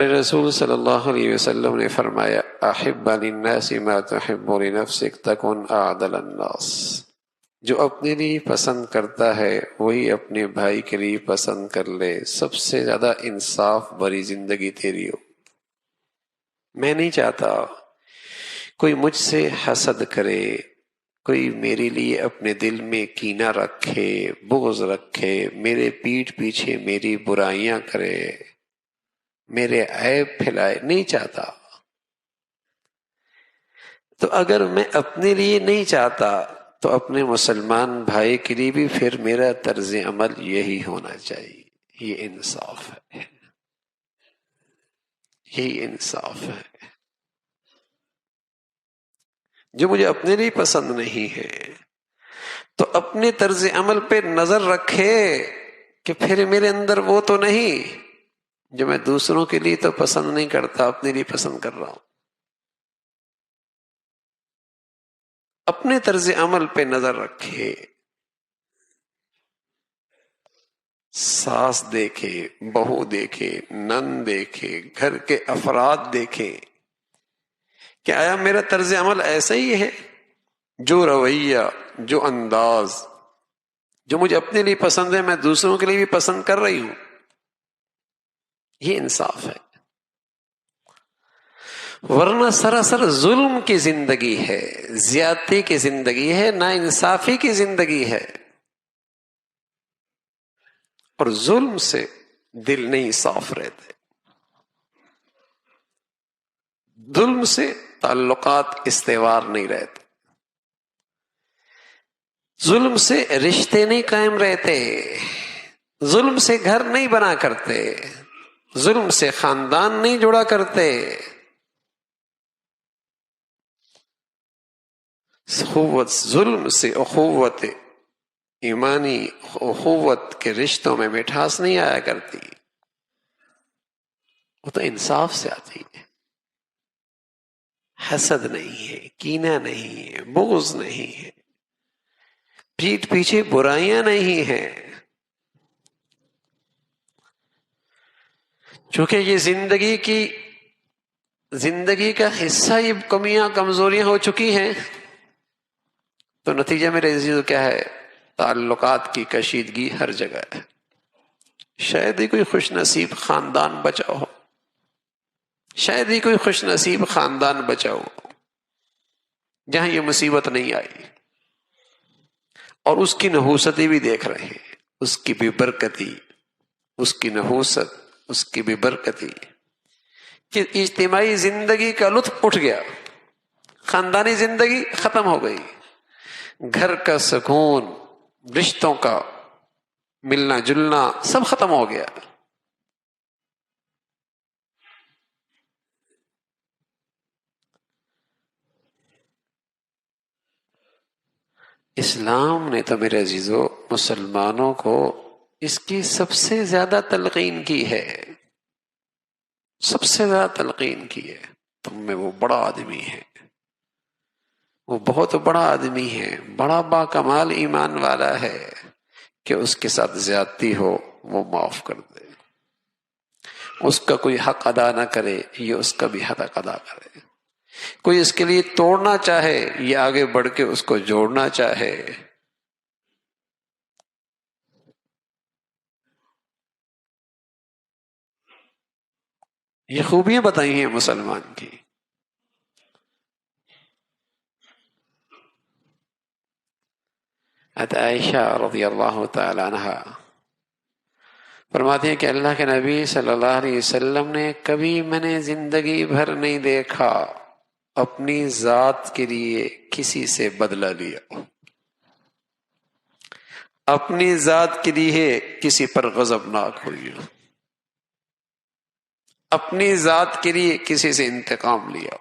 رسول صلی اللہ علیہ وسلم نے فرمایا احب للناس ما تحب لنفسک تکن اعدل الناس، جو اپنے لیے پسند کرتا ہے وہی اپنے بھائی کے لیے پسند کر لے، سب سے زیادہ انصاف بھری زندگی تیری ہو۔ میں نہیں چاہتا کوئی مجھ سے حسد کرے، کوئی میرے لیے اپنے دل میں کینہ رکھے، بغض رکھے، میرے پیٹھ پیچھے میری برائیاں کرے، میرے عیب پھیلائے، نہیں چاہتا۔ تو اگر میں اپنے لیے نہیں چاہتا تو اپنے مسلمان بھائی کے لیے بھی پھر میرا طرز عمل یہی ہونا چاہیے۔ یہ انصاف ہے، یہی انصاف ہے۔ جو مجھے اپنے لیے پسند نہیں ہے تو اپنے طرز عمل پہ نظر رکھے کہ پھر میرے اندر وہ تو نہیں جو میں دوسروں کے لیے تو پسند نہیں کرتا، اپنے لیے پسند کر رہا ہوں۔ اپنے طرز عمل پہ نظر رکھے، ساس دیکھے، بہو دیکھے، نند دیکھے، گھر کے افراد دیکھے کہ آیا میرا طرز عمل ایسا ہی ہے؟ جو رویہ، جو انداز جو مجھے اپنے لیے پسند ہے میں دوسروں کے لیے بھی پسند کر رہی ہوں۔ یہ انصاف ہے، ورنہ سراسر ظلم کی زندگی ہے، زیادتی کی زندگی ہے، نا انصافی کی زندگی ہے، اور ظلم سے دل نہیں صاف رہتے، ظلم سے تعلقات استوار نہیں رہتے، ظلم سے رشتے نہیں قائم رہتے، ظلم سے گھر نہیں بنا کرتے، ظلم سے خاندان نہیں جڑا کرتے۔ ظلم سے اخوت ایمانی، اخوت کے رشتوں میں مٹھاس نہیں آیا کرتی، وہ تو انصاف سے آتی ہے۔ حسد نہیں ہے، کینہ نہیں ہے، بغض نہیں ہے، پیٹھ پیچھے برائیاں نہیں ہیں، چونکہ یہ زندگی کا حصہ، یہ کمیاں کمزوریاں ہو چکی ہیں، تو نتیجہ میرے عزیزو کیا ہے؟ تعلقات کی کشیدگی ہر جگہ ہے۔ شاید ہی کوئی خوش نصیب خاندان بچا ہو، شاید ہی کوئی خوش نصیب خاندان بچا ہو جہاں یہ مصیبت نہیں آئی، اور اس کی نحوستی بھی دیکھ رہے ہیں، اس کی بھی برکتی، اس کی نحوست، اس کی بھی برکتی کہ اجتماعی زندگی کا لطف اٹھ گیا، خاندانی زندگی ختم ہو گئی، گھر کا سکون، رشتوں کا ملنا جلنا سب ختم ہو گیا۔ اسلام نے تو میرے عزیزو مسلمانوں کو اس کی سب سے زیادہ تلقین کی ہے، سب سے زیادہ تلقین کی ہے۔ تم میں وہ بڑا آدمی ہے، وہ بہت بڑا آدمی ہے، بڑا با کمال ایمان والا ہے کہ اس کے ساتھ زیادتی ہو وہ معاف کر دے، اس کا کوئی حق ادا نہ کرے، یہ اس کا بھی حق ادا کرے، کوئی اس کے لیے توڑنا چاہے یہ آگے بڑھ کے اس کو جوڑنا چاہے۔ یہ خوبیاں بتائی ہیں مسلمان کی۔ عائشہ رضی اللہ تعالی عنہ فرماتی ہیں کہ اللہ کے نبی صلی اللہ علیہ وسلم نے کبھی میں نے زندگی بھر نہیں دیکھا اپنی ذات کے لیے کسی سے بدلہ لیا، اپنی ذات کے لیے کسی پر غضبناک ہوئی، اپنی ذات کے لیے کسی سے انتقام لیا،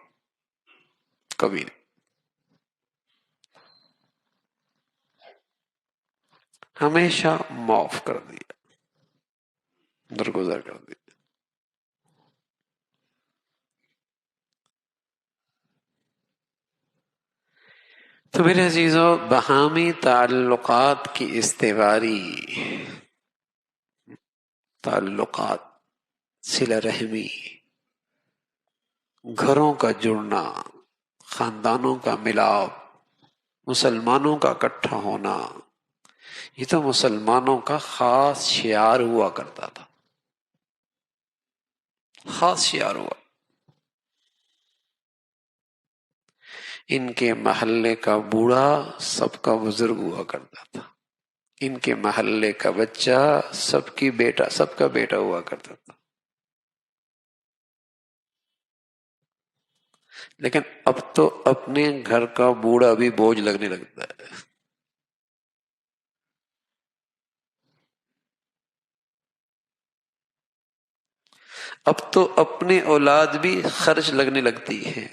کبھی نہیں۔ ہمیشہ معاف کر دیا، درگزر کر دیا۔ تو میرے عزیزو باہمی تعلقات کی استواری، تعلقات، صلہ رحمی، گھروں کا جڑنا، خاندانوں کا ملاپ، مسلمانوں کا اکٹھا ہونا، یہ تو مسلمانوں کا خاص شعار ہوا کرتا تھا، خاص شعار ہوا۔ ان کے محلے کا بوڑھا سب کا بزرگ ہوا کرتا تھا، ان کے محلے کا بچہ سب کا بیٹا ہوا کرتا تھا۔ لیکن اب تو اپنے گھر کا بوڑھا بھی بوجھ لگنے لگتا ہے۔ اب تو اپنی اولاد بھی خرچ لگنے لگتی ہے۔